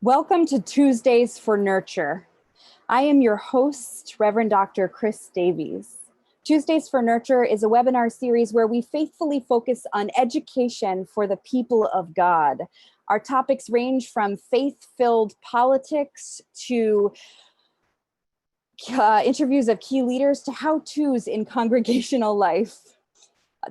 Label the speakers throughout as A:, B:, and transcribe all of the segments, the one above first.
A: Welcome to Tuesdays for Nurture. I am your host, Reverend Dr. Chris Davies. Tuesdays for Nurture is a webinar series where we faithfully focus on education for the people of God. Our topics range from faith-filled politics to interviews of key leaders to how-tos in congregational life.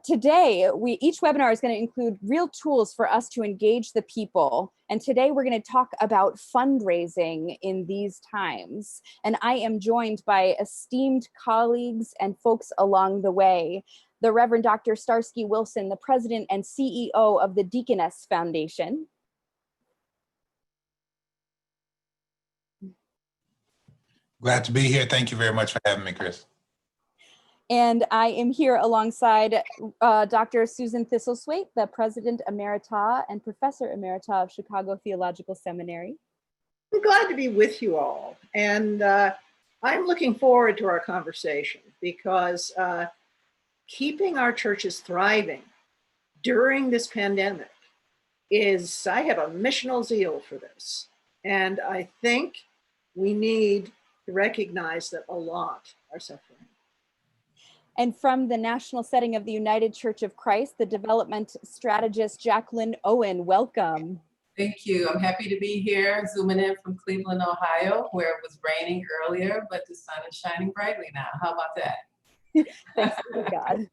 A: Today, each webinar is going to include real tools for us to engage the people. And today we're going to talk about fundraising in these times. And I am joined by esteemed colleagues and folks along the way. The Reverend Dr. Starsky Wilson, the President and CEO of the Deaconess Foundation.
B: Glad to be here. Thank you very much for having me, Chris.
A: And I am here alongside Dr. Susan Thistlethwaite, the President Emerita and Professor Emerita of Chicago Theological Seminary.
C: I'm glad to be with you all. And I'm looking forward to our conversation because keeping our churches thriving during this pandemic I have a missional zeal for this. And I think we need to recognize that a lot are suffering.
A: And from the national setting of the United Church of Christ, the development strategist, Jaqueline Owen, welcome.
D: Thank you. I'm happy to be here, zooming in from Cleveland, Ohio, where it was raining earlier, but the sun is shining brightly now. How about that?
A: Thanks be to God.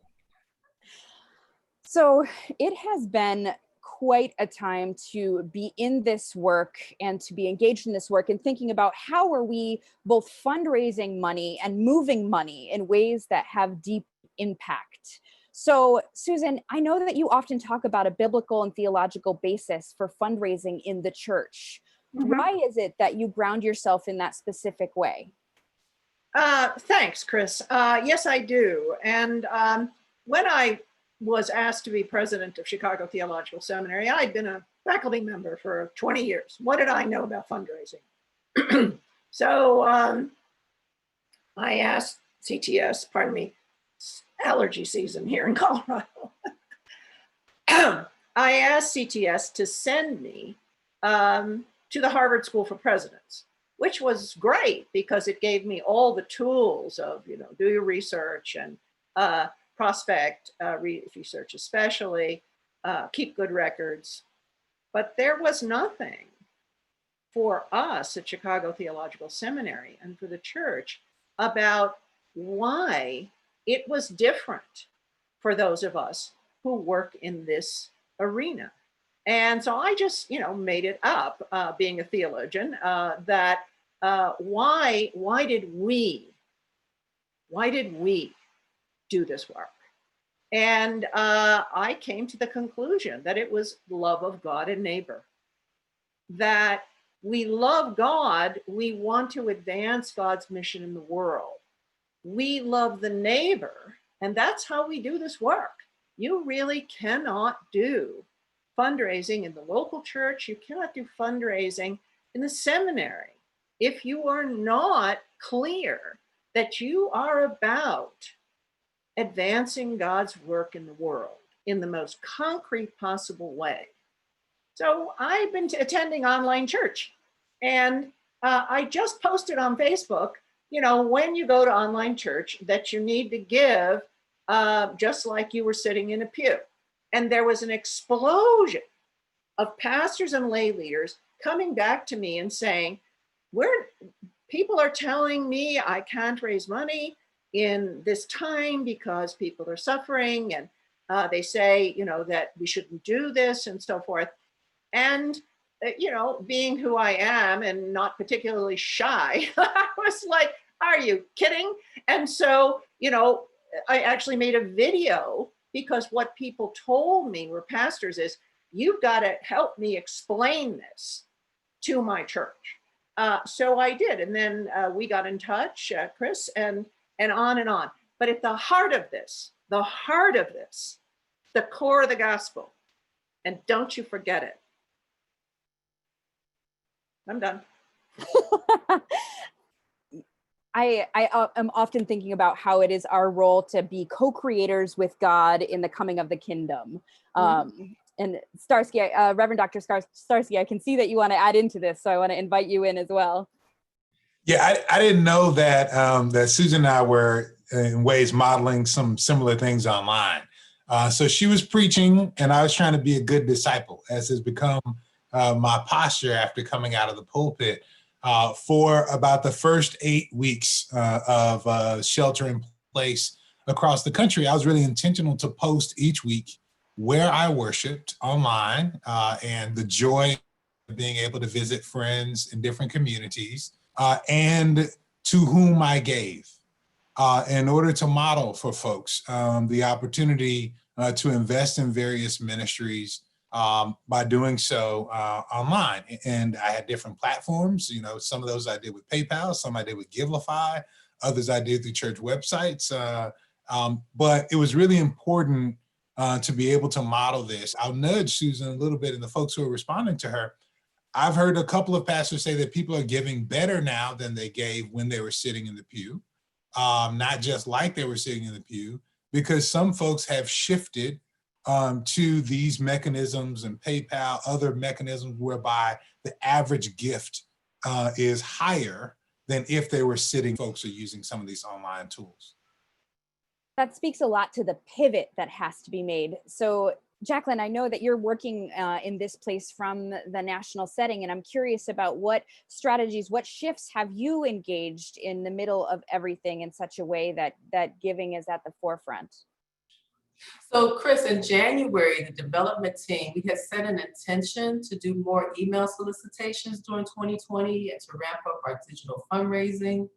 A: So it has been quite a time to be in this work and to be engaged in this work and thinking about how are we both fundraising money and moving money in ways that have deep impact. So Susan, I know that you often talk about a biblical and theological basis for fundraising in the church. Mm-hmm. Why is it that you ground yourself in that specific way?
C: Thanks, Chris. Yes, I do. And when I was asked to be president of Chicago Theological Seminary, I'd been a faculty member for 20 years. What did I know about fundraising? So I asked CTS, pardon me, allergy season here in Colorado. I asked CTS to send me to the Harvard School for Presidents, which was great because it gave me all the tools of, do your research and prospect research, especially keep good records. But there was nothing for us at Chicago Theological Seminary and for the church about why it was different for those of us who work in this arena. And so I just, made it up, being a theologian, that why did we do this work? And I came to the conclusion that it was love of God and neighbor. That we love God, we want to advance God's mission in the world. We love the neighbor, and that's how we do this work. You really cannot do fundraising in the local church. You cannot do fundraising in the seminary if you are not clear that you are about advancing God's work in the world in the most concrete possible way. So I've been attending online church, and I just posted on Facebook, when you go to online church, that you need to give just like you were sitting in a pew. And there was an explosion of pastors and lay leaders coming back to me and saying, people are telling me I can't raise money in this time because people are suffering, and they say, that we shouldn't do this and so forth. And, being who I am and not particularly shy, I was like, are you kidding? And so, I actually made a video because what people told me were pastors is, you've got to help me explain this to my church. So I did. And then we got in touch, Chris, and on and on. But at the heart of this, the core of the gospel, and don't you forget it. I'm done.
A: I am often thinking about how it is our role to be co-creators with God in the coming of the kingdom. And Starsky, Reverend Dr. Starsky, I can see that you want to add into this, so I want to invite you in as well.
B: Yeah, I didn't know that that Susan and I were in ways modeling some similar things online. So she was preaching, and I was trying to be a good disciple, as has become my posture after coming out of the pulpit. For about the first 8 weeks of shelter in place across the country, I was really intentional to post each week where I worshiped online and the joy of being able to visit friends in different communities. And to whom I gave, in order to model for folks the opportunity to invest in various ministries by doing so online. And I had different platforms. You know, some of those I did with PayPal, some I did with Givelify, others I did through church websites. But it was really important to be able to model this. I'll nudge Susan a little bit and the folks who are responding to her. I've heard a couple of pastors say that people are giving better now than they gave when they were sitting in the pew, not just like they were sitting in the pew, because some folks have shifted to these mechanisms and PayPal, other mechanisms whereby the average gift is higher than if they were sitting. Folks are using some of these online tools.
A: That speaks a lot to the pivot that has to be made. So Jaqueline, I know that you're working in this place from the national setting, and I'm curious about what strategies, what shifts have you engaged in the middle of everything in such a way that giving is at the forefront?
D: So Chris, in January, the development team, we had set an intention to do more email solicitations during 2020 and to ramp up our digital fundraising.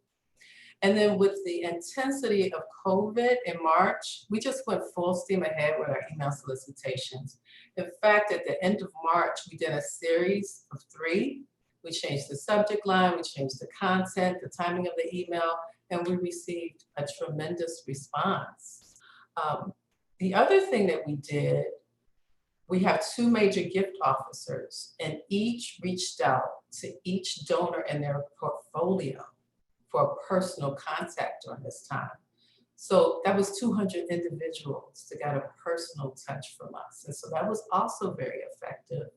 D: And then with the intensity of COVID in March, we just went full steam ahead with our email solicitations. In fact, at the end of March, we did a series of 3. We changed the subject line, we changed the content, the timing of the email, and we received a tremendous response. The other thing that we did, we have 2 major gift officers, and each reached out to each donor in their portfolio for a personal contact during this time. So that was 200 individuals that got a personal touch from us. And so that was also very effective.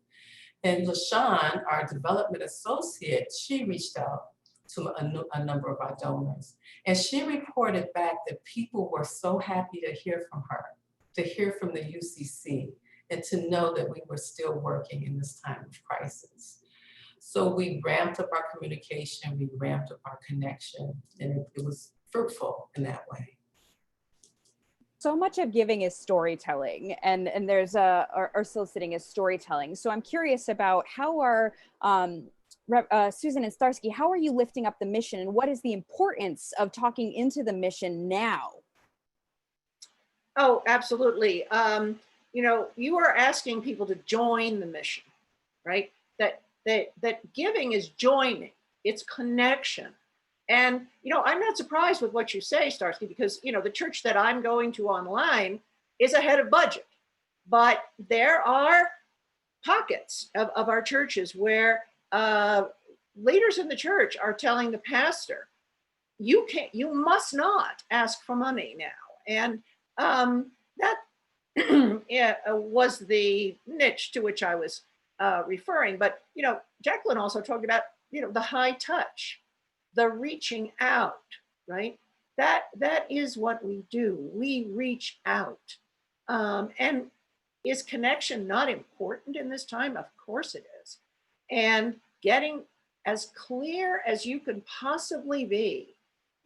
D: And LaShawn, our development associate, she reached out to a number of our donors. And she reported back that people were so happy to hear from her, to hear from the UCC, and to know that we were still working in this time of crisis. So we ramped up our communication, we ramped up our connection, and it was fruitful in that way.
A: So much of giving is storytelling, and there's or soliciting is storytelling. So I'm curious about how are Susan and Starsky, how are you lifting up the mission, and what is the importance of talking into the mission now?
C: Oh, absolutely. You know, you are asking people to join the mission, right? That giving is joining, it's connection. And, you know, I'm not surprised with what you say, Starsky, because, you know, the church that I'm going to online is ahead of budget. But there are pockets of our churches where leaders in the church are telling the pastor, you must not ask for money now. And that yeah, was the niche to which I was referring. But, you know, Jaqueline also talked about, you know, the high touch, the reaching out, right? That is what we do. We reach out. And is connection not important in this time? Of course it is. And getting as clear as you can possibly be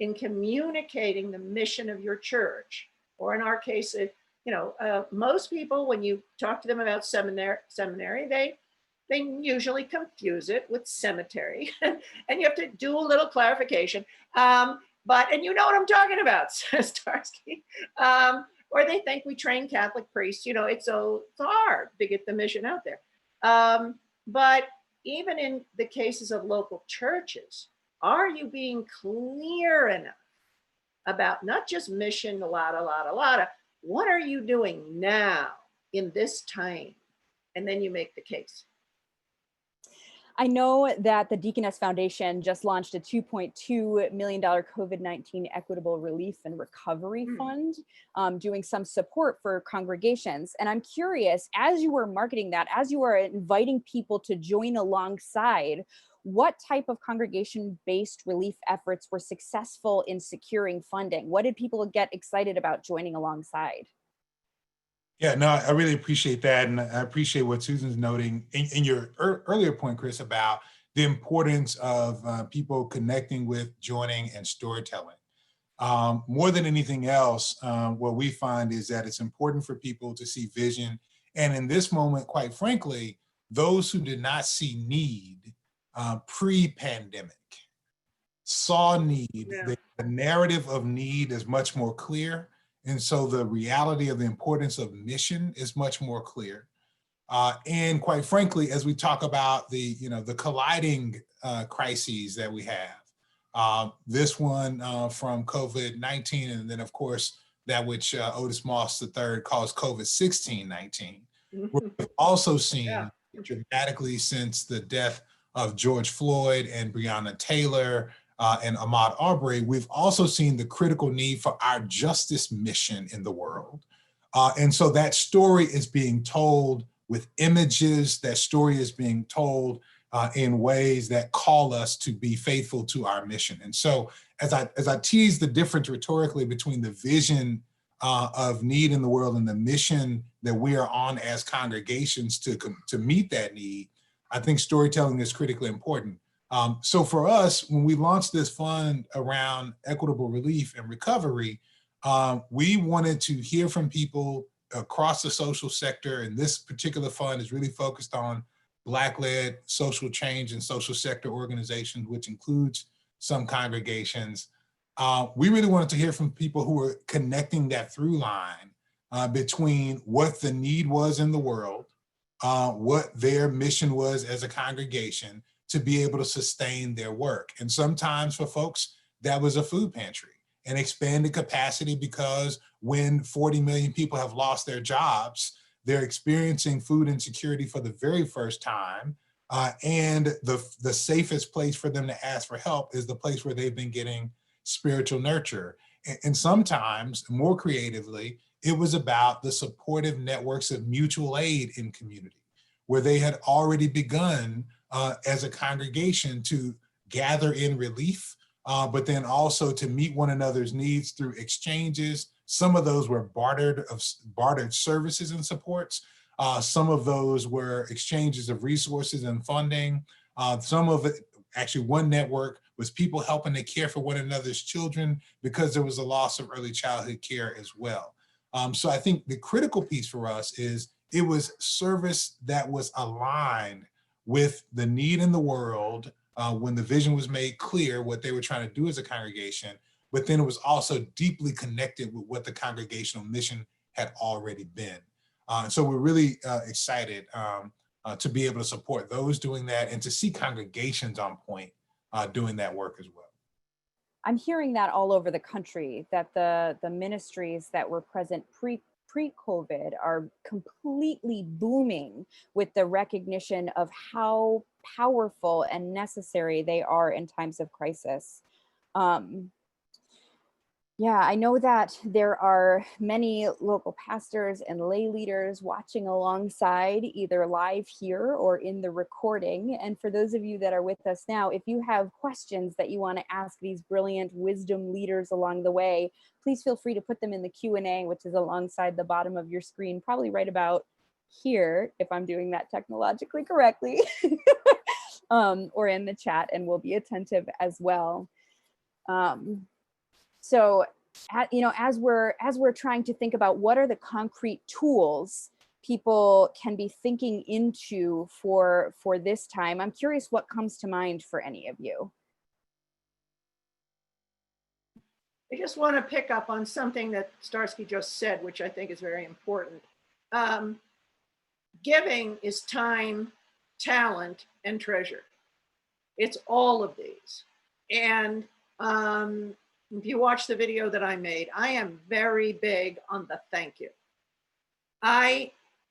C: in communicating the mission of your church, or in our case, you know, most people, when you talk to them about seminary, they usually confuse it with cemetery, and you have to do a little clarification. And you know what I'm talking about, Starsky. Or they think we train Catholic priests. You know, it's hard to get the mission out there. But even in the cases of local churches, are you being clear enough about not just mission, what are you doing now in this time? And then you make the case.
A: I know that the Deaconess Foundation just launched a $2.2 million COVID-19 equitable relief and recovery fund, doing some support for congregations. And I'm curious, as you were marketing that, as you were inviting people to join alongside, what type of congregation-based relief efforts were successful in securing funding? What did people get excited about joining alongside?
B: Yeah, no, I really appreciate that. And I appreciate what Susan's noting in your earlier point, Chris, about the importance of people connecting with, joining, and storytelling. More than anything else, what we find is that it's important for people to see vision. And in this moment, quite frankly, those who did not see need pre-pandemic saw need.
C: Yeah.
B: The narrative of need is much more clear. And so the reality of the importance of mission is much more clear. And quite frankly, as we talk about the colliding crises that we have, this one from COVID-19, and then of course, that which Otis Moss III calls COVID-16-19. We've also seen dramatically since the death of George Floyd and Breonna Taylor, and Ahmaud Arbery, we've also seen the critical need for our justice mission in the world. And so that story is being told with images, that story is being told in ways that call us to be faithful to our mission. And so as I tease the difference rhetorically between the vision of need in the world and the mission that we are on as congregations to meet that need, I think storytelling is critically important. So for us, when we launched this fund around equitable relief and recovery, we wanted to hear from people across the social sector, and this particular fund is really focused on Black-led social change and social sector organizations, which includes some congregations. We really wanted to hear from people who were connecting that through line between what the need was in the world, what their mission was as a congregation, to be able to sustain their work. And sometimes for folks, that was a food pantry, an expanded capacity, because when 40 million people have lost their jobs, they're experiencing food insecurity for the very first time. And the safest place for them to ask for help is the place where they've been getting spiritual nurture. And sometimes, more creatively, it was about the supportive networks of mutual aid in community, where they had already begun as a congregation to gather in relief, but then also to meet one another's needs through exchanges. Some of those were bartered services and supports. Some of those were exchanges of resources and funding. Some of it, actually one network, was people helping to care for one another's children because there was a loss of early childhood care as well. So I think the critical piece for us is it was service that was aligned with the need in the world when the vision was made clear, what they were trying to do as a congregation, but then it was also deeply connected with what the congregational mission had already been. So we're really excited to be able to support those doing that and to see congregations on point doing that work as well.
A: I'm hearing that all over the country, that the ministries that were present pre-COVID are completely booming with the recognition of how powerful and necessary they are in times of crisis. Yeah, I know that there are many local pastors and lay leaders watching alongside, either live here or in the recording. And for those of you that are with us now, if you have questions that you want to ask these brilliant wisdom leaders along the way, please feel free to put them in the Q&A, which is alongside the bottom of your screen, probably right about here, if I'm doing that technologically correctly, or in the chat, and we'll be attentive as well. So, as we're trying to think about what are the concrete tools people can be thinking into for this time, I'm curious what comes to mind for any of you.
C: I just want to pick up on something that Starsky just said, which I think is very important. Giving is time, talent, and treasure. It's all of these. And if you watch the video that I made, I am very big on the thank you.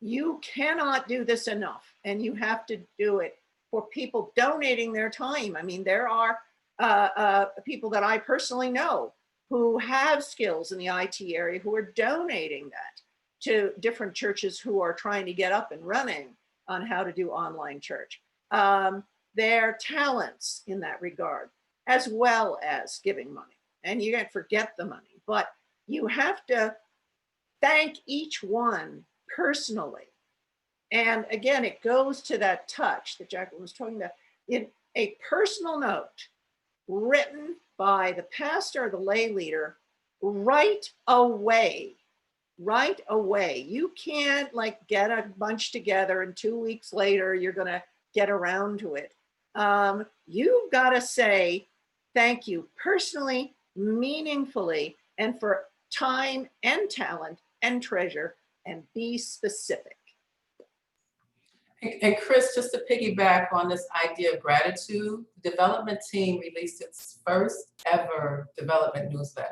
C: You cannot do this enough, and you have to do it for people donating their time. I mean, there are people that I personally know who have skills in the IT area who are donating that to different churches who are trying to get up and running on how to do online church. Their talents in that regard, as well as giving money. And you can't forget the money, but you have to thank each one personally. And again, it goes to that touch that Jaqueline was talking about, in a personal note written by the pastor or the lay leader right away. Right away. You can't like get a bunch together and 2 weeks later you're going to get around to it. You've got to say thank you personally, meaningfully, and for time and talent and treasure, and be specific.
D: And Chris, just to piggyback on this idea of gratitude, the development team released its first ever development newsletter.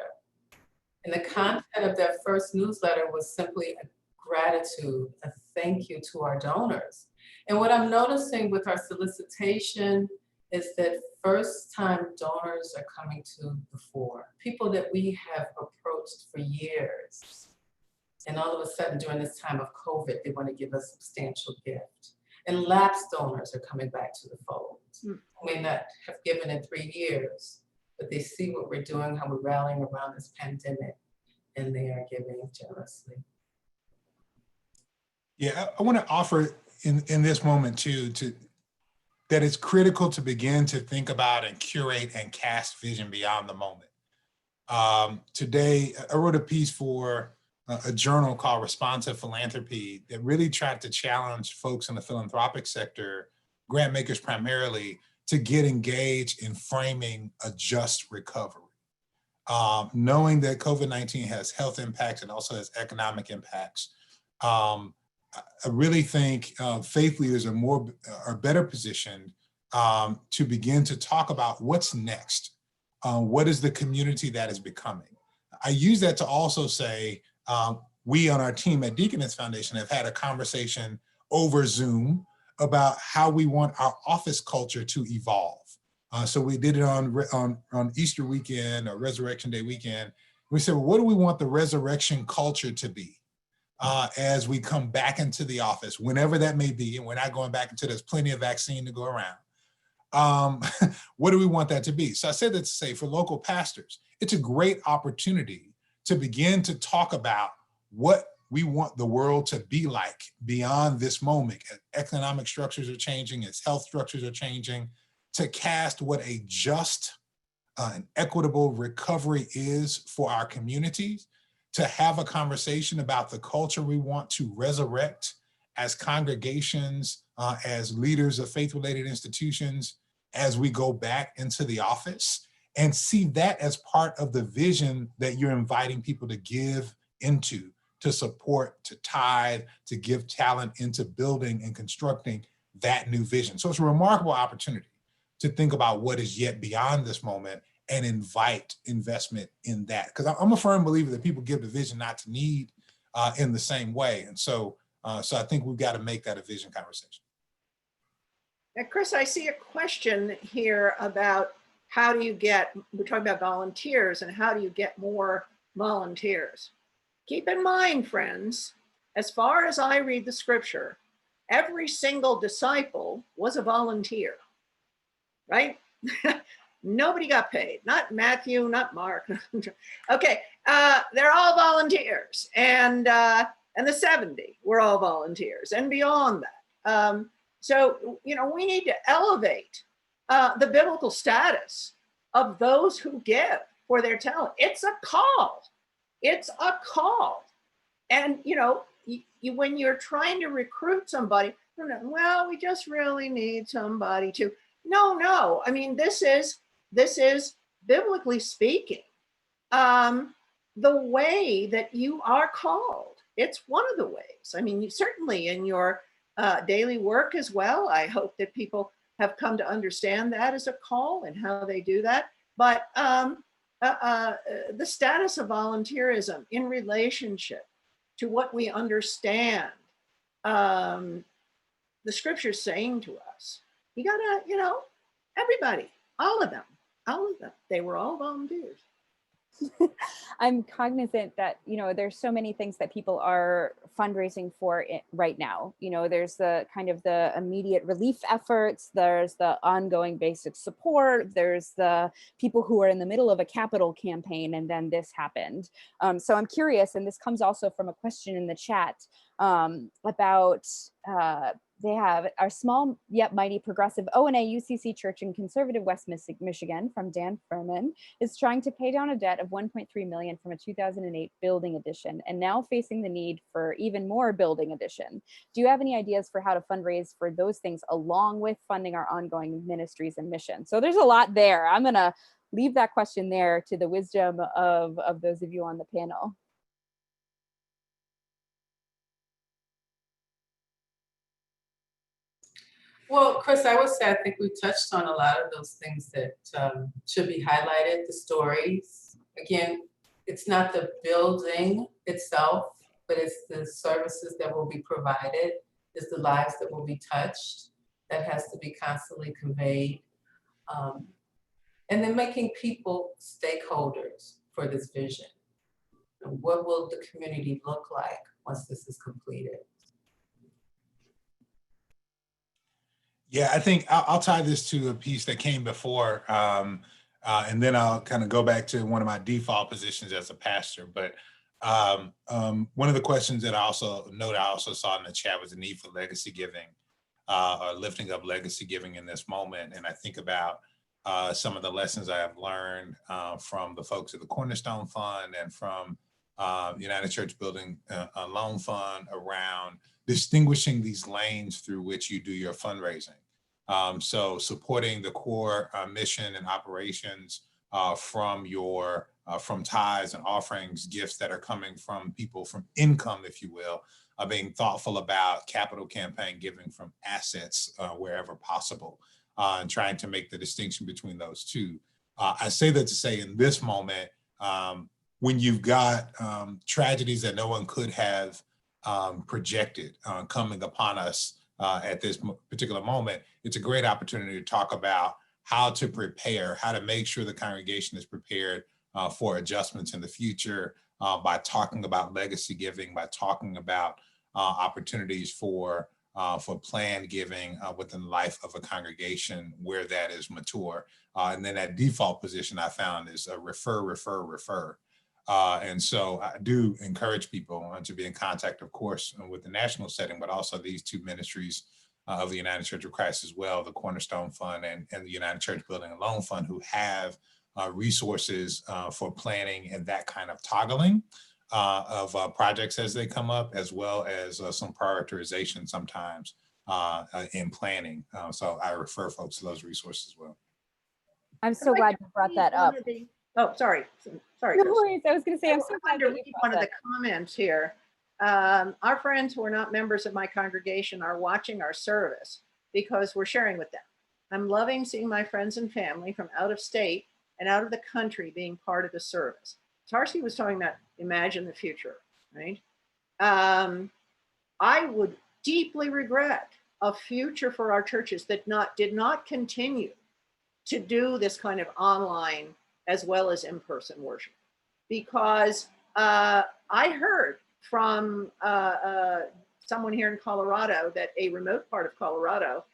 D: And the content of that first newsletter was simply a gratitude, a thank you to our donors. And what I'm noticing with our solicitation is that first-time donors are coming to the fore, people that we have approached for years. And all of a sudden, during this time of COVID, they want to give a substantial gift. And lapsed donors are coming back to the fold, who may not have given in 3 years, but they see what we're doing, how we're rallying around this pandemic, and they are giving generously.
B: Yeah, I want to offer in this moment too, that it's critical to begin to think about and curate and cast vision beyond the moment. Today, I wrote a piece for a journal called Responsive Philanthropy that really tried to challenge folks in the philanthropic sector, grant makers primarily, to get engaged in framing a just recovery. Knowing that COVID-19 has health impacts and also has economic impacts, I really think faith leaders are better positioned to begin to talk about what's next. What is the community that is becoming? I use that to also say, we on our team at Deaconess Foundation have had a conversation over Zoom about how we want our office culture to evolve. So we did it on Easter weekend or Resurrection Day weekend. We said, well, what do we want the resurrection culture to be as we come back into the office, whenever that may be, and we're not going back until there's plenty of vaccine to go around. What do we want that to be? So I said that to say, for local pastors, it's a great opportunity to begin to talk about what we want the world to be like beyond this moment. As economic structures are changing, as health structures are changing, to cast what a just and equitable recovery is for our communities, to have a conversation about the culture we want to resurrect as congregations, as leaders of faith-related institutions, as we go back into the office, and see that as part of the vision that you're inviting people to give into, to support, to tithe, to give talent into building and constructing that new vision. So it's a remarkable opportunity to think about what is yet beyond this moment and invite investment in that. Because I'm a firm believer that people give the vision not to need in the same way. And so I think we've got to make that a vision conversation.
C: Now, Chris, I see a question here about how do you get, we're talking about volunteers, and how do you get more volunteers? Keep in mind, friends, as far as I read the scripture, every single disciple was a volunteer, right? Nobody got paid, not Matthew, not Mark. Okay, they're all volunteers, and the 70 were all volunteers, and beyond that. So, you know, we need to elevate the biblical status of those who give for their talent. It's a call. It's a call. And, you know, when you're trying to recruit somebody, well, we just really need somebody to. No. I mean, this is biblically speaking, the way that you are called. It's one of the ways. I mean, you certainly in your daily work as well. I hope that people have come to understand that as a call and how they do that. But the status of volunteerism in relationship to what we understand the scripture saying to us You gotta, everybody, all of them, they were all volunteers.
A: I'm cognizant that, there's so many things that people are fundraising for right now. There's the kind of the immediate relief efforts, there's the ongoing basic support, there's the people who are in the middle of a capital campaign, and then this happened. So I'm curious, and this comes also from a question in the chat about they have our small yet mighty progressive O&A UCC Church in conservative West Michigan from Dan Furman is trying to pay down a debt of $1.3 million from a 2008 building addition and now facing the need for even more building addition. Do you have any ideas for how to fundraise for those things along with funding our ongoing ministries and missions? So there's a lot there. I'm gonna leave that question there to the wisdom of those of you on the panel.
D: Well, Chris, I would say I think we touched on a lot of those things that should be highlighted, the stories. Again, it's not the building itself, but it's the services that will be provided, it's the lives that will be touched that has to be constantly conveyed. And then making people stakeholders for this vision. And what will the community look like once this is completed?
B: Yeah, I think I'll tie this to a piece that came before, and then I'll kind of go back to one of my default positions as a pastor. But one of the questions that I also saw in the chat was the need for legacy giving, or lifting up legacy giving in this moment. And I think about some of the lessons I have learned from the folks at the Cornerstone Fund and from United Church Building a Loan Fund around distinguishing these lanes through which you do your fundraising. So supporting the core mission and operations from tithes and offerings, gifts that are coming from people, from income, if you will, being thoughtful about capital campaign giving from assets wherever possible, and trying to make the distinction between those two. I say that to say in this moment, when you've got tragedies that no one could have projected coming upon us at this particular moment, it's a great opportunity to talk about how to prepare, how to make sure the congregation is prepared for adjustments in the future by talking about legacy giving, by talking about opportunities for planned giving within the life of a congregation where that is mature. And then that default position I found is refer. And so I do encourage people to be in contact, of course, with the national setting, but also these two ministries of the United Church of Christ as well, the Cornerstone Fund and the United Church Building and Loan Fund, who have resources for planning and that kind of toggling of projects as they come up, as well as some prioritization sometimes in planning. So I refer folks to those resources as well.
A: I'm so glad you brought that up.
C: Oh, sorry.
A: No worries. I was going to say, I'm so glad that you brought
C: one of the comments here. Our friends who are not members of my congregation are watching our service because we're sharing with them. I'm loving seeing my friends and family from out of state and out of the country being part of the service. Starsky was talking about imagine the future, right? I would deeply regret a future for our churches that did not continue to do this kind of online as well as in-person worship. Because I heard from someone here in Colorado that a remote part of Colorado,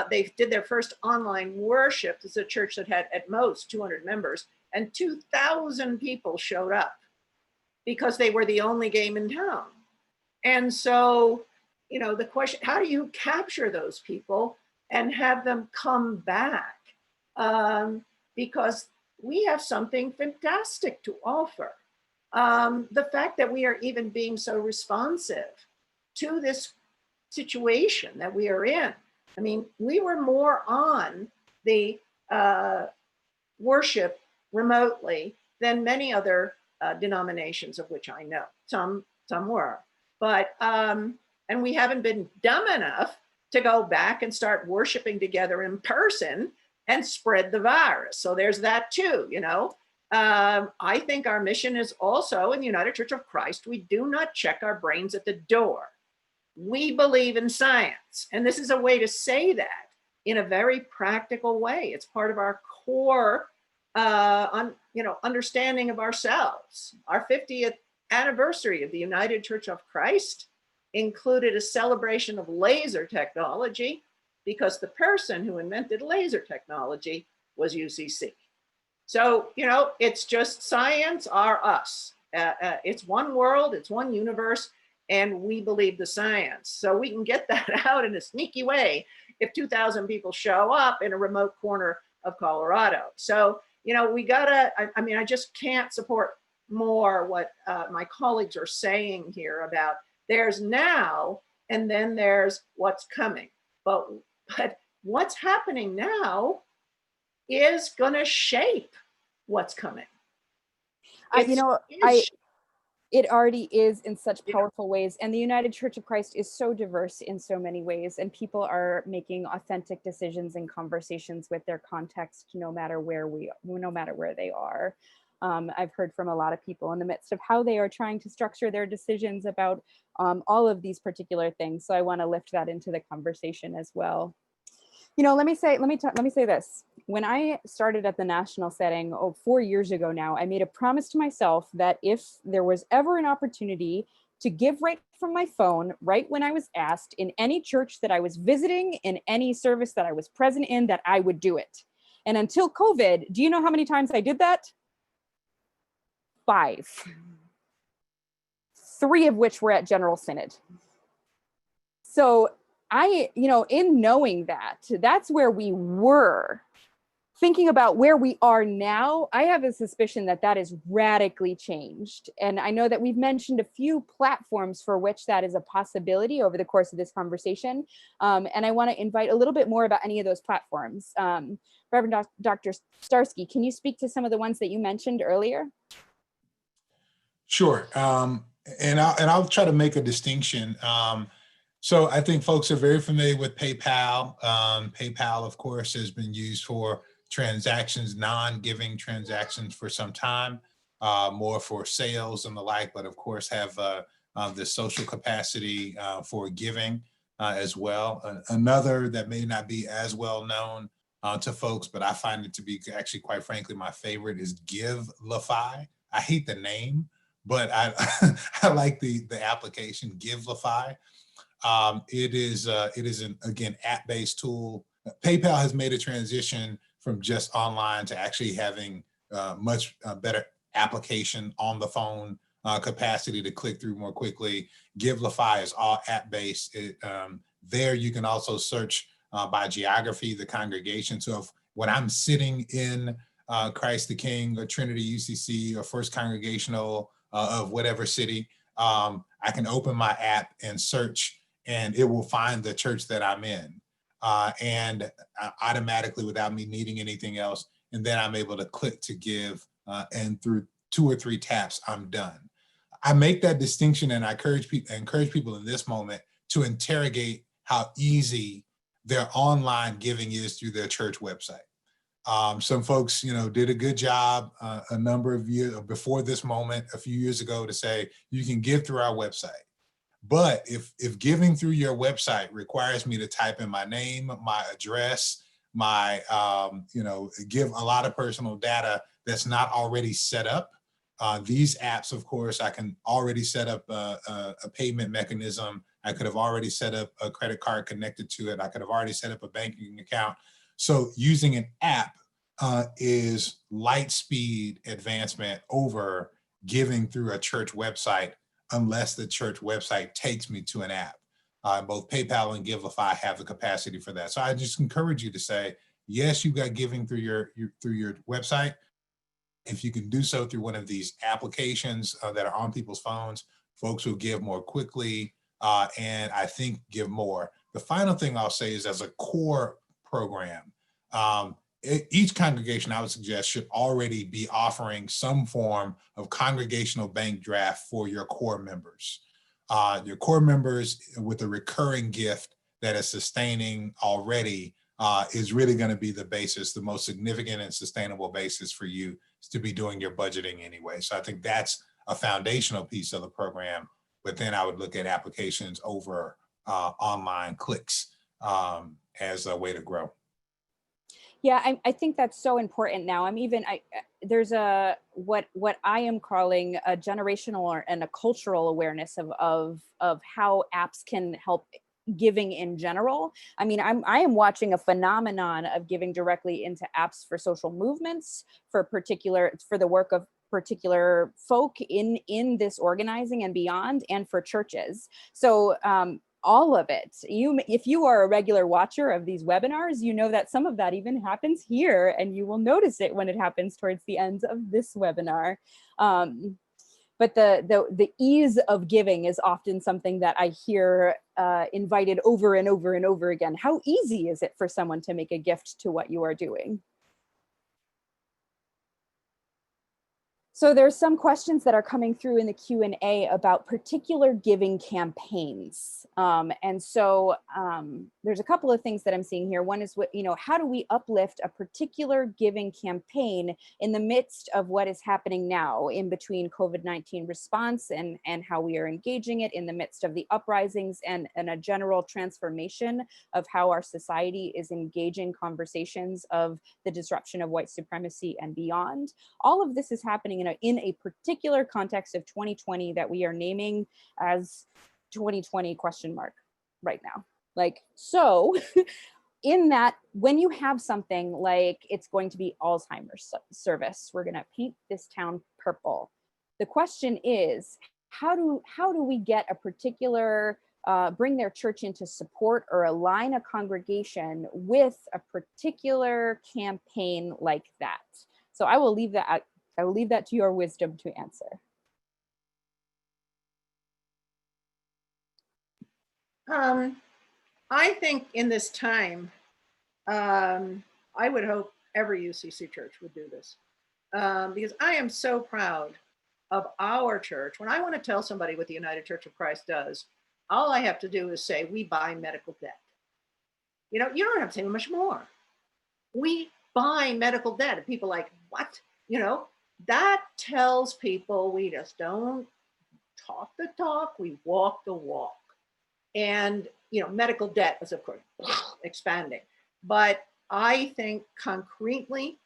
C: they did their first online worship. It's a church that had at most 200 members, and 2,000 people showed up because they were the only game in town. And so, the question, how do you capture those people and have them come back? Because we have something fantastic to offer. The fact that we are even being so responsive to this situation that we are in. I mean, we were more on the worship remotely than many other denominations of which I know. Some were, but, and we haven't been dumb enough to go back and start worshiping together in person and spread the virus. So there's that too, I think our mission is also in the United Church of Christ. We do not check our brains at the door. We believe in science. And this is a way to say that. in a very practical way. It's part of our core understanding of ourselves. Our 50th anniversary of the United Church of Christ included a celebration of laser technology because the person who invented laser technology was UCC. So, it's just science are us. It's one world, it's one universe, and we believe the science. So we can get that out in a sneaky way if 2,000 people show up in a remote corner of Colorado. So, we gotta, I just can't support more what my colleagues are saying here about there's now, and then there's what's coming. But what's happening now is gonna shape what's coming.
A: It already is in such powerful ways. And the United Church of Christ is so diverse in so many ways. And people are making authentic decisions and conversations with their context, no matter where they are. I've heard from a lot of people in the midst of how they are trying to structure their decisions about all of these particular things. So I want to lift that into the conversation as well. Let me say this. When I started at the national setting 4 years ago now, I made a promise to myself that if there was ever an opportunity to give right from my phone, right when I was asked, in any church that I was visiting, in any service that I was present in, that I would do it. And until COVID, do you know how many times I did that? 5. 3 of which were at General Synod. So in knowing that, that's where we were. Thinking about where we are now, I have a suspicion that that is radically changed. And I know that we've mentioned a few platforms for which that is a possibility over the course of this conversation. And I want to invite a little bit more about any of those platforms. Reverend Dr. Starsky, can you speak to some of the ones that you mentioned earlier?
B: Sure. And I'll try to make a distinction. So I think folks are very familiar with PayPal. PayPal, of course, has been used for transactions, non-giving transactions for some time, more for sales and the like, but of course have the social capacity for giving as well. Another that may not be as well known to folks, but I find it to be actually, quite frankly, my favorite is Givelify. I hate the name, but I like the application Givelify. It is an, again, app-based tool. PayPal has made a transition from just online to actually having much better application on the phone, capacity to click through more quickly. Givelify is all app-based. There you can also search by geography, the congregation. So when I'm sitting in Christ the King or Trinity UCC or First Congregational of whatever city, I can open my app and search, and it will find the church that I'm in. And automatically, without me needing anything else, and then I'm able to click to give, and through 2 or 3 taps, I'm done. I make that distinction, and I encourage people in this moment to interrogate how easy their online giving is through their church website. Some folks, did a good job a number of years before this moment, a few years ago, to say you can give through our website. But if giving through your website requires me to type in my name, my address, my, give a lot of personal data that's not already set up, these apps, of course, I can already set up a payment mechanism. I could have already set up a credit card connected to it. I could have already set up a banking account. So using an app is light speed advancement over giving through a church website, unless the church website takes me to an app. Both PayPal and Givelify have the capacity for that. So I just encourage you to say, yes, you've got giving through your website. If you can do so through one of these applications that are on people's phones, folks will give more quickly, and I think give more. The final thing I'll say is, as a core program, each congregation, I would suggest, should already be offering some form of congregational bank draft for your core members. Your core members with a recurring gift that is sustaining already is really going to be the basis, the most significant and sustainable basis for you to be doing your budgeting anyway. So I think that's a foundational piece of the program, but then I would look at applications over online clicks. as a way to grow.
A: Yeah, I think that's so important now. There's what I am calling a generational and a cultural awareness of how apps can help giving in general. I am watching a phenomenon of giving directly into apps for social movements, for the work of particular folk in this organizing and beyond, and for churches. So all of it. If you are a regular watcher of these webinars, you know that some of that even happens here, and you will notice it when it happens towards the end of this webinar. But the ease of giving is often something that I hear invited over and over and over again. How easy is it for someone to make a gift to what you are doing? So there's some questions that are coming through in the Q&A about particular giving campaigns. And so there's a couple of things that I'm seeing here. One is, how do we uplift a particular giving campaign in the midst of what is happening now in between COVID-19 response and how we are engaging it in the midst of the uprisings and a general transformation of how our society is engaging conversations of the disruption of white supremacy and beyond. All of this is happening in a particular context of 2020 that we are naming as 2020 ? Right now. So in that, when you have something like it's going to be Alzheimer's service, we're going to paint this town purple. The question is, how do we get a particular, bring their church into support or align a congregation with a particular campaign like that? So I will leave that to your wisdom to answer.
C: I think in this time, I would hope every UCC church would do this, because I am so proud of our church. When I want to tell somebody what the United Church of Christ does, all I have to do is say, we buy medical debt. You don't have to say much more. We buy medical debt. And people are like, what? That tells people we just don't talk the talk, we walk the walk. And, medical debt is, of course, expanding. But I think concretely,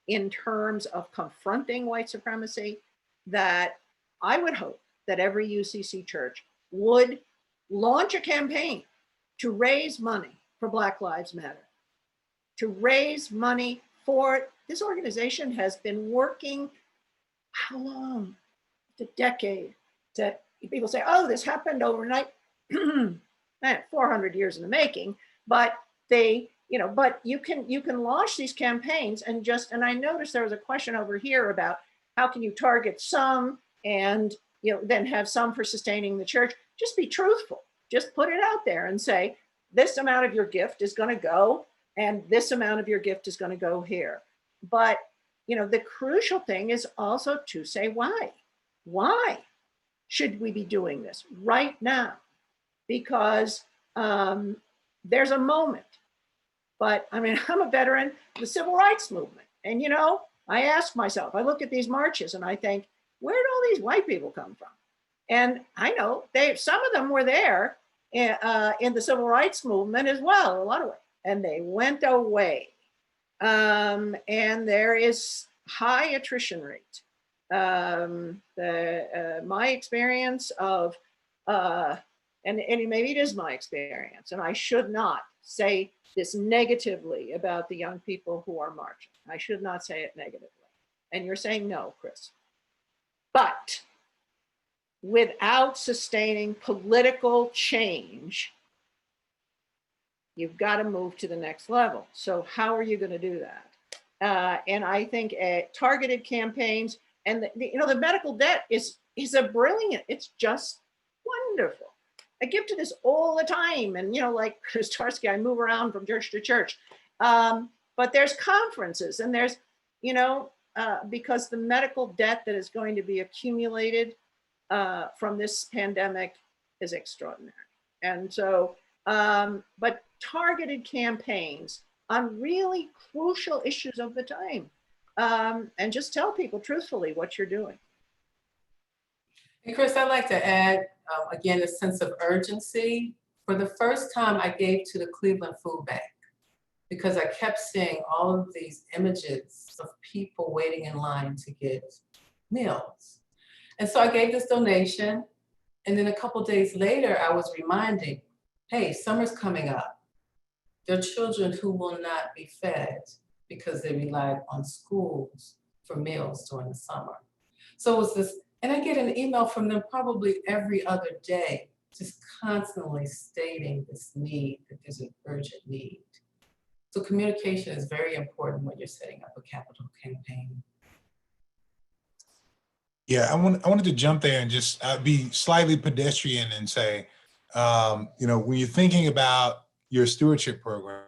C: in terms of confronting white supremacy, that I would hope that every UCC church would launch a campaign to raise money for Black Lives Matter, to raise money for, this organization has been working, how long? A decade. People say, oh, this happened overnight. 400 years in the making, but but you can launch these campaigns and I noticed there was a question over here about how can you target some and then have some for sustaining the church. Just be truthful. Just put it out there and say, this amount of your gift is going to go, and this amount of your gift is going to go here. But the crucial thing is also to say why. Why should we be doing this right now? Because there's a moment. But I'm a veteran of the civil rights movement. And, I ask myself, I look at these marches and I think, where did all these white people come from? And I know some of them were there in the civil rights movement as well, a lot of ways, and they went away. And there is high attrition rate. My experience of, and maybe it is my experience, and I should not say this negatively about the young people who are marching. I should not say it negatively. And you're saying no, Chris. But without sustaining political change, you've got to move to the next level. So how are you going to do that? And I think targeted campaigns and the medical debt is a brilliant, it's just wonderful. I give to this all the time. And, like Chris Starsky, I move around from church to church. But there's conferences and there's, because the medical debt that is going to be accumulated from this pandemic is extraordinary. And so, but targeted campaigns on really crucial issues of the time. And just tell people truthfully what you're doing.
D: And Chris, I'd like to add, again, a sense of urgency. For the first time, I gave to the Cleveland Food Bank. because I kept seeing all of these images of people waiting in line to get meals. And so I gave this donation. And then a couple days later, I was reminding, hey, summer's coming up. There are children who will not be fed because they relied on schools for meals during the summer. So it was this, and I get an email from them probably every other day, just constantly stating this need, that there's an urgent need. So communication is very important when you're setting up a capital campaign.
B: Yeah, I wanted to jump there and just be slightly pedestrian and say, when you're thinking about your stewardship program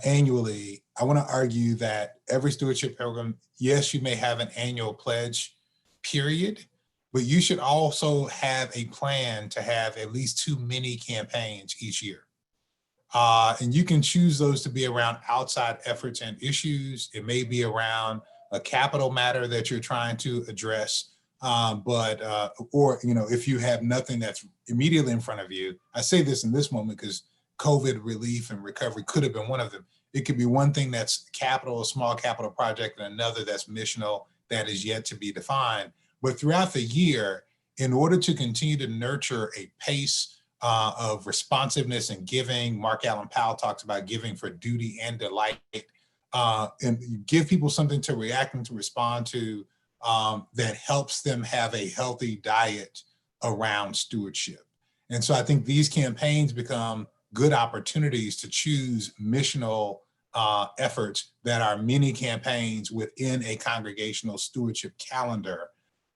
B: annually, I want to argue that every stewardship program, yes, you may have an annual pledge period, but you should also have a plan to have at least 2 mini campaigns each year. And you can choose those to be around outside efforts and issues. It may be around a capital matter that you're trying to address, or if you have nothing that's immediately in front of you. I say this in this moment because COVID relief and recovery could have been one of them. It could be one thing that's capital, a small capital project, and another that's missional that is yet to be defined. But throughout the year, in order to continue to nurture a pace of responsiveness and giving, Mark Allen Powell talks about giving for duty and delight, and give people something to react and to respond to that helps them have a healthy diet around stewardship. And so I think these campaigns become good opportunities to choose missional efforts that are mini campaigns within a congregational stewardship calendar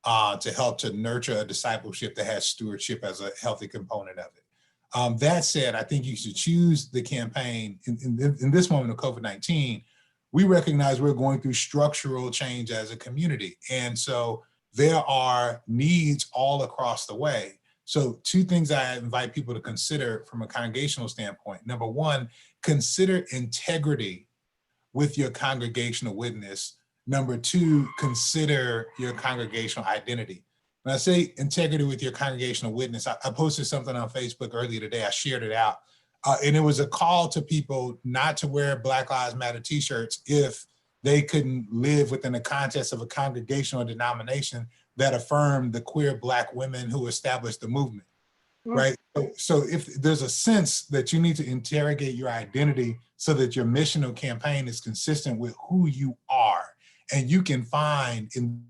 B: to help to nurture a discipleship that has stewardship as a healthy component of it. That said, I think you should choose the campaign in this moment of COVID-19. We recognize we're going through structural change as a community. And so there are needs all across the way. So 2 things I invite people to consider from a congregational standpoint. Number 1, consider integrity with your congregational witness. Number 2, consider your congregational identity. When I say integrity with your congregational witness, I posted something on Facebook earlier today. I shared it out. And it was a call to people not to wear Black Lives Matter t-shirts if they couldn't live within the context of a congregational denomination that affirmed the queer Black women who established the movement, right? So if there's a sense that you need to interrogate your identity so that your missional campaign is consistent with who you are, and you can find in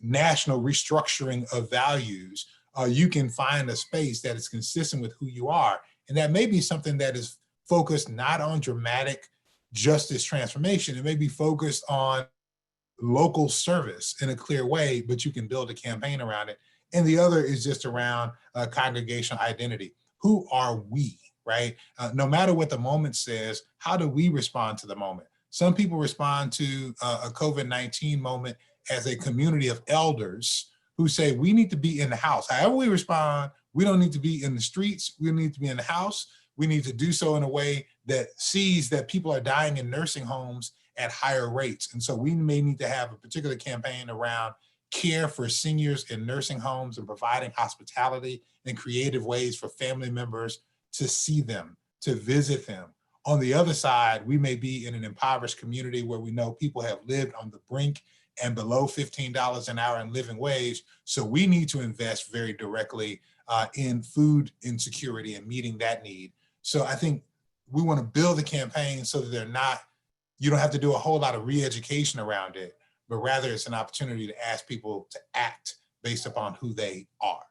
B: national restructuring of values, you can find a space that is consistent with who you are. And that may be something that is focused not on dramatic justice transformation. It may be focused on local service in a clear way, but you can build a campaign around it. And the other is just around congregational identity. Who are we, right? No matter what the moment says, how do we respond to the moment? Some people respond to a COVID-19 moment as a community of elders who say, we need to be in the house. However we respond, we don't need to be in the streets. We need to be in the house. We need to do so in a way that sees that people are dying in nursing homes at higher rates. And so we may need to have a particular campaign around care for seniors in nursing homes and providing hospitality and creative ways for family members to see them, to visit them. On the other side, we may be in an impoverished community where we know people have lived on the brink and below $15 an hour in living wage. So we need to invest very directly in food insecurity and meeting that need. So I think we want to build a campaign so that you don't have to do a whole lot of re-education around it, but rather it's an opportunity to ask people to act based upon who they are.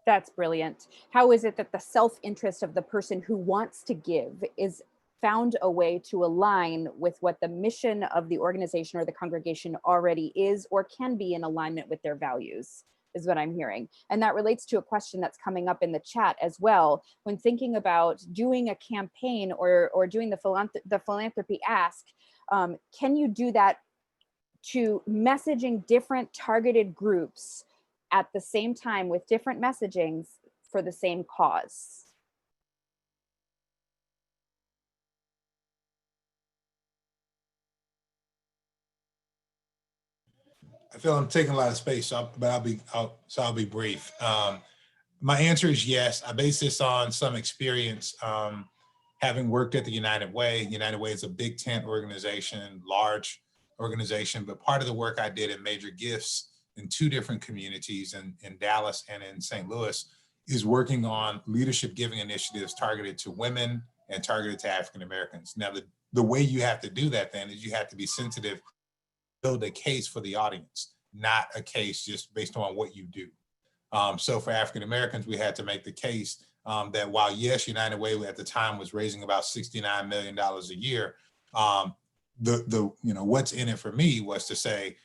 A: That's brilliant. How is it that the self-interest of the person who wants to give is found a way to align with what the mission of the organization or the congregation already is or can be in alignment with their values, is what I'm hearing. And that relates to a question that's coming up in the chat as well. When thinking about doing a campaign or doing the philanthropy ask, can you do that to messaging different targeted groups at the same time with different messagings for the same cause?
B: I feel I'm taking a lot of space, but I'll be brief. My answer is yes. I base this on some experience. having worked at the United Way is a big tent organization, large organization, but part of the work I did in Major Gifts in 2 different communities in Dallas and in St. Louis is working on leadership giving initiatives targeted to women and targeted to African Americans. Now, the way you have to do that then is you have to be sensitive, build a case for the audience, not a case just based on what you do. So for African Americans, we had to make the case that while yes, United Way at the time was raising about $69 million a year, what's in it for me was to say,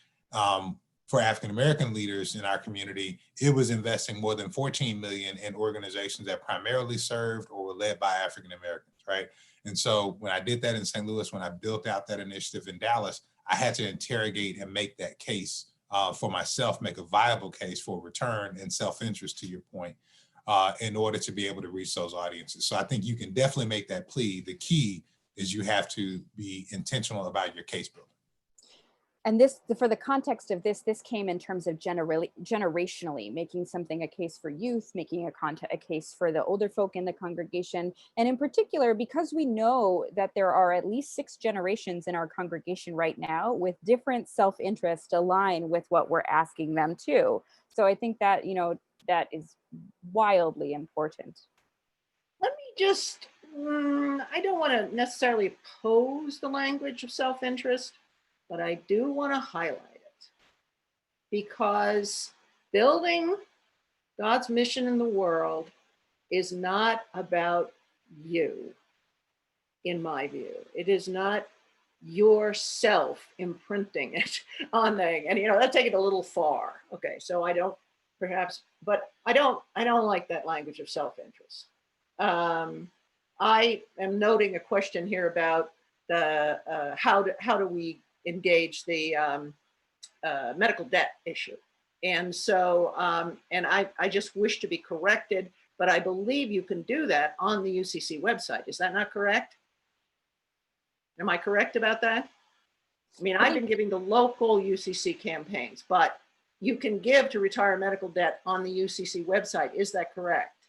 B: for African American leaders in our community, it was investing more than 14 million in organizations that primarily served or were led by African Americans, right? And so when I did that in St. Louis, when I built out that initiative in Dallas, I had to interrogate and make that case for myself, make a viable case for return and self-interest, to your point, in order to be able to reach those audiences. So I think you can definitely make that plea. The key is you have to be intentional about your case building.
A: And this, for the context of this came in terms of generationally, making something a case for youth, making a case for the older folk in the congregation. And in particular, because we know that there are at least 6 generations in our congregation right now with different self-interest align with what we're asking them to. So I think that, that is wildly important.
C: Let me just, I don't want to necessarily oppose the language of self-interest, but I do want to highlight it, because building God's mission in the world is not about you, in my view. It is not yourself imprinting it on thing. And that's taking it a little far. Okay, so I don't like that language of self-interest. I am noting a question here about the how do we engage the medical debt issue. And so, and I just wish to be corrected, but I believe you can do that on the UCC website. Is that not correct? Am I correct about that? I mean, I've been giving the local UCC campaigns, but you can give to retire medical debt on the UCC website. Is that correct?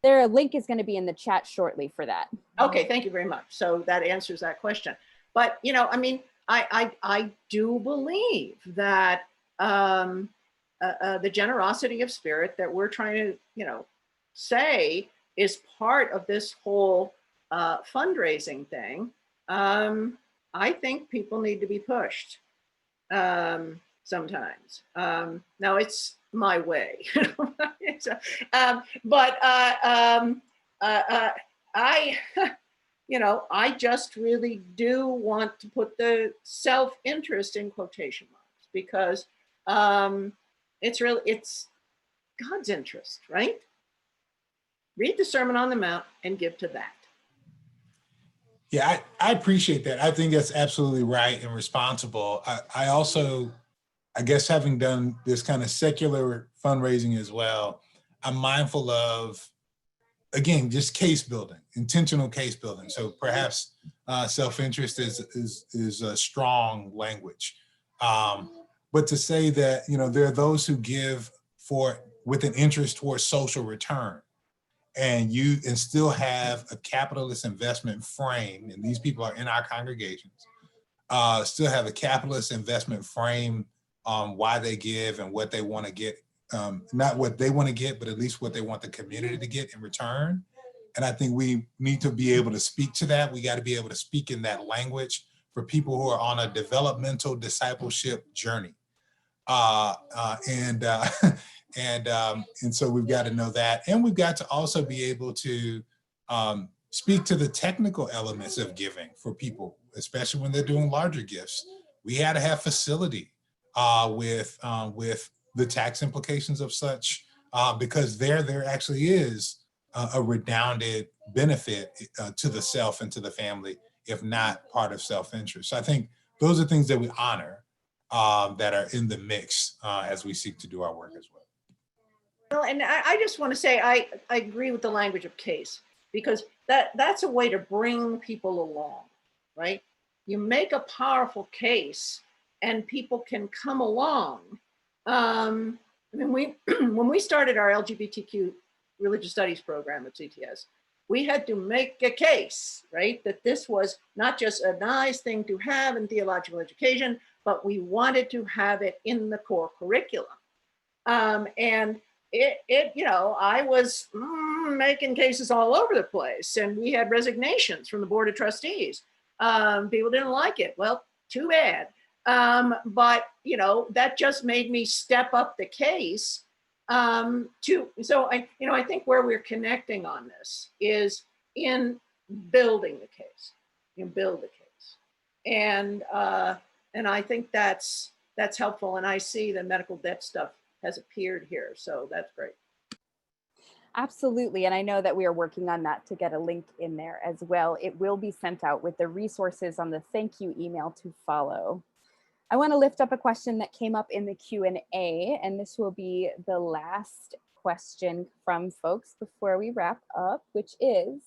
A: A link is going to be in the chat shortly for that.
C: Okay, thank you very much. So that answers that question. But, I mean, I do believe that the generosity of spirit that we're trying to, say is part of this whole fundraising thing. I think people need to be pushed sometimes. Now it's my way, but I just really do want to put the self-interest in quotation marks, because it's God's interest, right? Read the Sermon on the Mount and give to that.
B: Yeah, I appreciate that. I think that's absolutely right and responsible. I also, I guess, having done this kind of secular fundraising as well, I'm mindful of, again, just case building, intentional case building. So perhaps self-interest is a strong language. But to say that, there are those who give with an interest towards social return, and still have a capitalist investment frame, and these people are in our congregations, still have a capitalist investment frame on why they give and what they want to get, not what they want to get, but at least what they want the community to get in return. And I think we need to be able to speak to that. We got to be able to speak in that language for people who are on a developmental discipleship journey. And so we've got to know that. And we've got to also be able to speak to the technical elements of giving for people, especially when they're doing larger gifts. We had to have facility with the tax implications of such, because there actually is a redounded benefit to the self and to the family, if not part of self-interest. So I think those are things that we honor that are in the mix as we seek to do our work as well.
C: Well, and I just want to say I agree with the language of case, because that's a way to bring people along, right? You make a powerful case and people can come along. I mean, when we started our LGBTQ religious studies program at CTS, we had to make a case, right? That this was not just a nice thing to have in theological education, but we wanted to have it in the core curriculum. And I was making cases all over the place, and we had resignations from the board of trustees. People didn't like it. Well, too bad. But that just made me step up the case. So I think where we're connecting on this is in building the case. You build the case, and I think that's helpful. And I see the medical debt stuff has appeared here, so that's great.
A: Absolutely, and I know that we are working on that to get a link in there as well. It will be sent out with the resources on the thank you email to follow. I want to lift up a question that came up in the Q&A, and this will be the last question from folks before we wrap up, which is,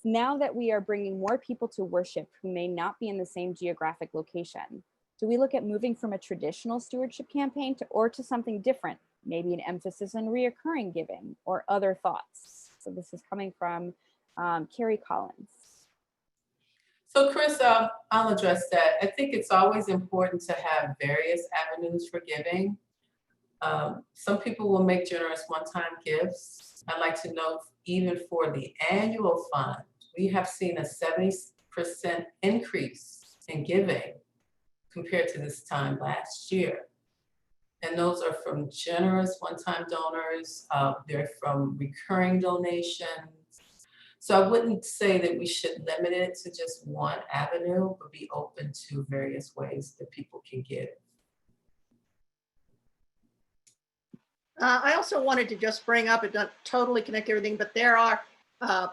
A: now that we are bringing more people to worship who may not be in the same geographic location, do we look at moving from a traditional stewardship campaign to something different, maybe an emphasis on reoccurring giving or other thoughts? So this is coming from Carrie Collins.
D: So Chris, I'll address that. I think it's always important to have various avenues for giving. Some people will make generous one-time gifts. I'd like to note, even for the annual fund, we have seen a 70% increase in giving compared to this time last year. And those are from generous one-time donors. They're from recurring donations. So I wouldn't say that we should limit it to just one avenue, but be open to various ways that people can give.
C: I also wanted to just bring up, it doesn't totally connect everything, but there are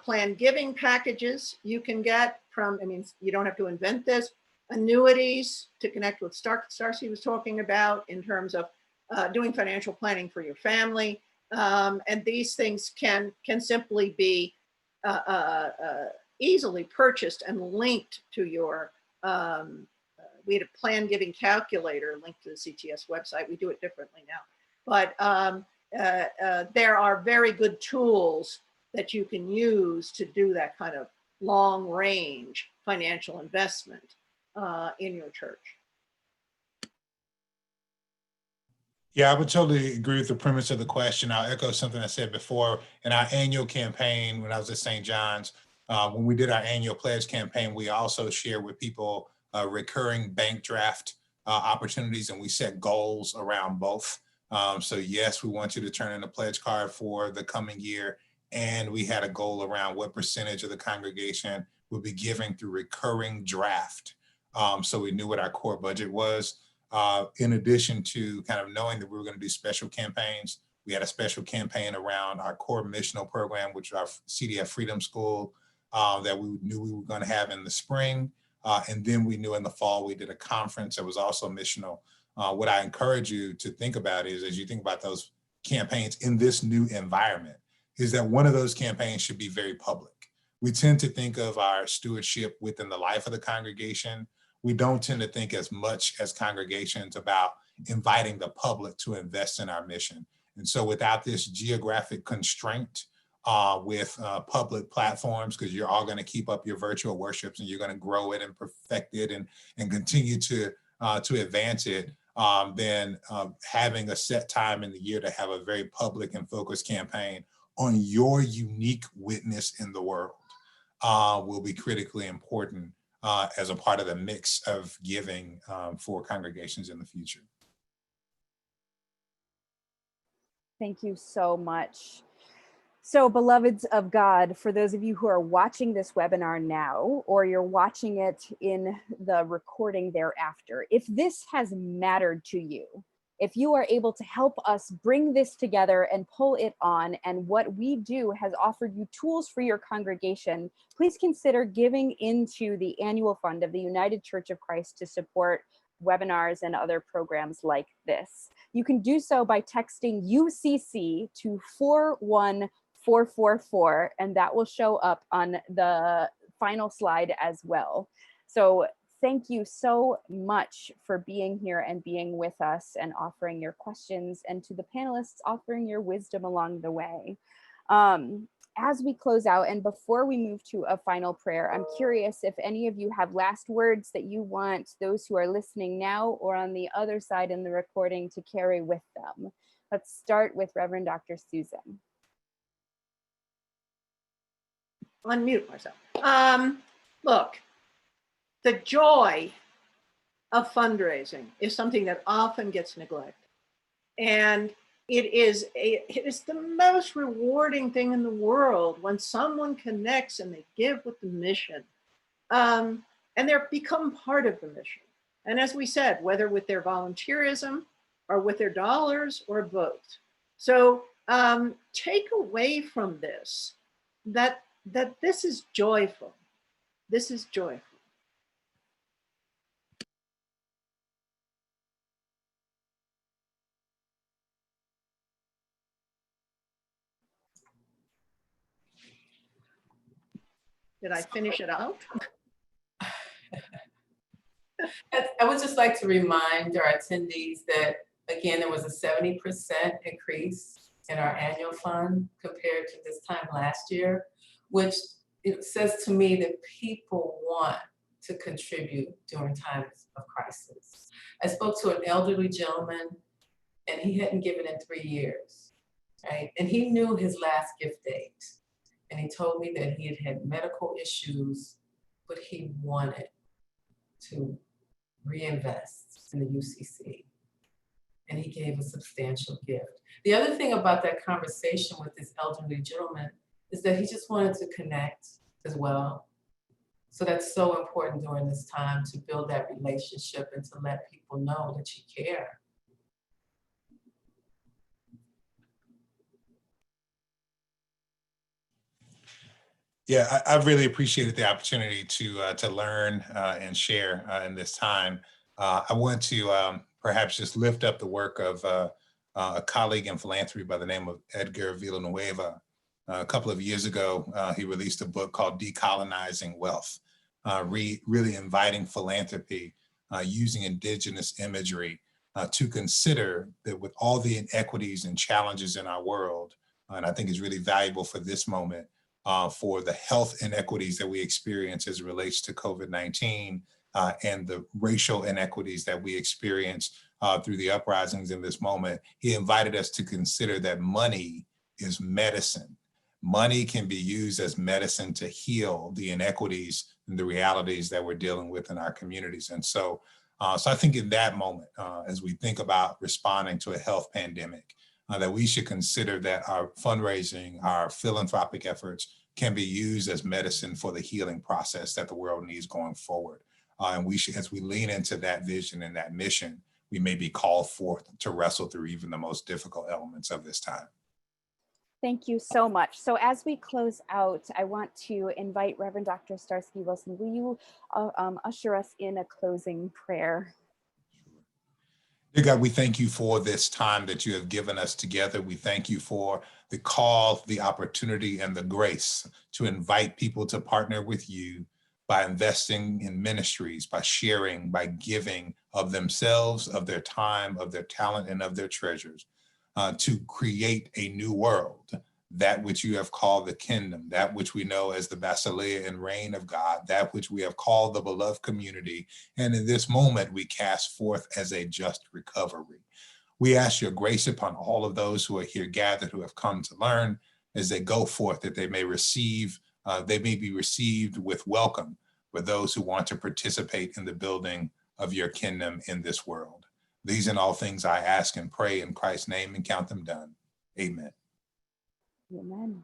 C: planned giving packages you can get from, you don't have to invent this, annuities to connect with Starsky was talking about in terms of doing financial planning for your family. And these things can simply be easily purchased and linked to your, we had a plan giving calculator linked to the CTS website. We do it differently now. But there are very good tools that you can use to do that kind of long range financial investment in your church.
B: Yeah, I would totally agree with the premise of the question. I'll echo something I said before. In our annual campaign, when I was at St. John's, when we did our annual pledge campaign, we also shared with people recurring bank draft opportunities, and we set goals around both. So yes, we want you to turn in a pledge card for the coming year. And we had a goal around what percentage of the congregation would be giving through recurring draft. So we knew what our core budget was. In addition to kind of knowing that we were going to do special campaigns, we had a special campaign around our core missional program, which is our CDF Freedom School, that we knew we were going to have in the spring. And then we knew in the fall, we did a conference that was also missional. What I encourage you to think about is, as you think about those campaigns in this new environment, is that one of those campaigns should be very public. We tend to think of our stewardship within the life of the congregation. We don't tend to think as much as congregations about inviting the public to invest in our mission. And so without this geographic constraint with public platforms, because you're all going to keep up your virtual worships and you're going to grow it and perfect it and continue to advance it, then having a set time in the year to have a very public and focused campaign on your unique witness in the world will be critically important as a part of the mix of giving for congregations in the future.
A: Thank you so much. So, beloveds of God, for those of you who are watching this webinar now, or you're watching it in the recording thereafter, if this has mattered to you, if you are able to help us bring this together and pull it on, and what we do has offered you tools for your congregation, please consider giving into the annual fund of the United Church of Christ to support webinars and other programs like this. You can do so by texting UCC to 41444, and that will show up on the final slide as well. So thank you so much for being here and being with us and offering your questions, and to the panelists offering your wisdom along the way. as we close out and before we move to a final prayer, I'm curious if any of you have last words that you want those who are listening now or on the other side in the recording to carry with them. Let's start with Reverend Dr. Susan.
C: Unmute myself. Look, the joy of fundraising is something that often gets neglected. And it is the most rewarding thing in the world when someone connects and they give with the mission. And they become part of the mission. And as we said, whether with their volunteerism or with their dollars or both. So take away from this that this is joyful. This is joyful. Did I finish it out?
D: I would just like to remind our attendees that, again, there was a 70% increase in our annual fund compared to this time last year, which it says to me that people want to contribute during times of crisis. I spoke to an elderly gentleman and he hadn't given in 3 years, right? And he knew his last gift date. And he told me that he had had medical issues, but he wanted to reinvest in the UCC. And he gave a substantial gift. The other thing about that conversation with this elderly gentleman is that he just wanted to connect as well. So that's so important during this time to build that relationship and to let people know that you care.
B: Yeah, I've really appreciated the opportunity to learn and share in this time. I want to perhaps just lift up the work of a colleague in philanthropy by the name of Edgar Villanueva. A couple of years ago, he released a book called Decolonizing Wealth, really inviting philanthropy using indigenous imagery to consider that with all the inequities and challenges in our world, and I think is really valuable for this moment, for the health inequities that we experience as it relates to COVID-19 and the racial inequities that we experience through the uprisings in this moment. He invited us to consider that money is medicine. Money can be used as medicine to heal the inequities and the realities that we're dealing with in our communities. And so I think in that moment, as we think about responding to a health pandemic, that we should consider that our fundraising, our philanthropic efforts can be used as medicine for the healing process that the world needs going forward. And we should, as we lean into that vision and that mission, we may be called forth to wrestle through even the most difficult elements of this time.
A: Thank you so much. So as we close out, I want to invite Reverend Dr. Starsky Wilson. Will you usher us in a closing prayer?
B: Dear God, we thank you for this time that you have given us together. We thank you for the call, the opportunity, and the grace to invite people to partner with you by investing in ministries, by sharing, by giving of themselves, of their time, of their talent, and of their treasures, to create a new world, that which you have called the kingdom, that which we know as the basileia and reign of God, that which we have called the beloved community. And in this moment, we cast forth as a just recovery. We ask your grace upon all of those who are here gathered, who have come to learn, as they go forth, that they may receive, they may be received with welcome for those who want to participate in the building of your kingdom in this world. These and all things I ask and pray in Christ's name and count them done. Amen.
A: Amen.